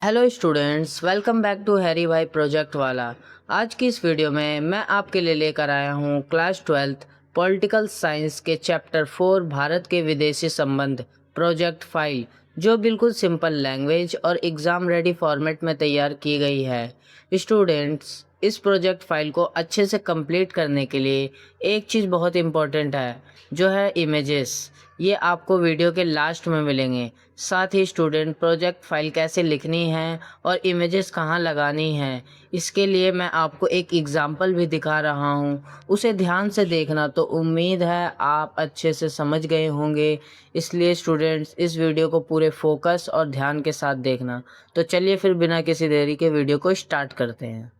Hello students, welcome back to Harry भाई project वाला। आज की इस वीडियो में मैं आपके लिए लेकर आया हूँ क्लास 12th पॉलिटिकल साइंस के चैप्टर 4 भारत के विदेशी संबंध प्रोजेक्ट फाइल, जो बिल्कुल सिंपल लैंग्वेज और एग्ज़ाम रेडी फॉर्मेट में तैयार की गई है। स्टूडेंट्स, इस प्रोजेक्ट फाइल को अच्छे से कंप्लीट करने के लिए एक चीज़ बहुत इम्पोर्टेंट है, जो है इमेजेस। ये आपको वीडियो के लास्ट में मिलेंगे। साथ ही स्टूडेंट प्रोजेक्ट फाइल कैसे लिखनी है और इमेजेस कहाँ लगानी है, इसके लिए मैं आपको एक एग्जांपल भी दिखा रहा हूँ। उसे ध्यान से देखना। तो उम्मीद है आप अच्छे से समझ गए होंगे। इसलिए स्टूडेंट्स, इस वीडियो को पूरे फोकस और ध्यान के साथ देखना। तो चलिए फिर बिना किसी देरी के वीडियो को स्टार्ट करते हैं।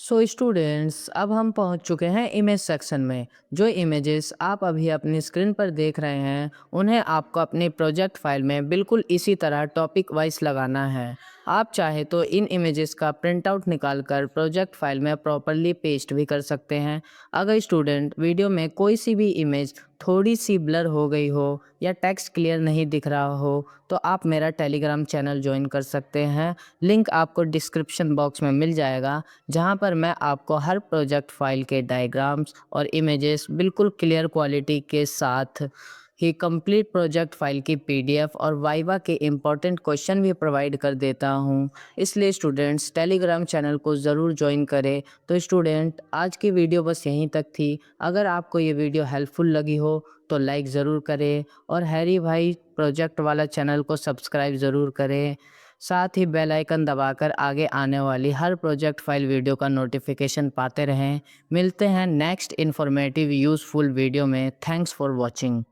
सो स्टूडेंट्स, अब हम पहुंच चुके हैं इमेज सेक्शन में। जो इमेजेस आप अभी अपनी स्क्रीन पर देख रहे हैं, उन्हें आपको अपने प्रोजेक्ट फाइल में बिल्कुल इसी तरह टॉपिक वाइज लगाना है। आप चाहे तो इन इमेजेस का प्रिंट आउट निकाल कर प्रोजेक्ट फाइल में प्रॉपरली पेस्ट भी कर सकते हैं। अगर स्टूडेंट वीडियो में कोई सी भी इमेज थोड़ी सी ब्लर हो गई हो या टेक्स्ट क्लियर नहीं दिख रहा हो, तो आप मेरा टेलीग्राम चैनल ज्वाइन कर सकते हैं। लिंक आपको डिस्क्रिप्शन बॉक्स में मिल जाएगा, जहां पर मैं आपको हर प्रोजेक्ट फाइल के डायग्राम्स और इमेजेस बिल्कुल क्लियर क्वालिटी के साथ ही कंप्लीट प्रोजेक्ट फाइल की पीडीएफ और वाइवा के इम्पोर्टेंट क्वेश्चन भी प्रोवाइड कर देता हूँ। इसलिए स्टूडेंट्स टेलीग्राम चैनल को ज़रूर ज्वाइन करें। तो स्टूडेंट आज की वीडियो बस यहीं तक थी। अगर आपको ये वीडियो हेल्पफुल लगी हो तो लाइक ज़रूर करें और हैरी भाई प्रोजेक्ट वाला चैनल को सब्सक्राइब ज़रूर करें। साथ ही बेल आइकन दबाकर आगे आने वाली हर प्रोजेक्ट फाइल वीडियो का नोटिफिकेशन पाते रहें। मिलते हैं नेक्स्ट इन्फॉर्मेटिव यूज़फुल वीडियो में। Thanks for watching.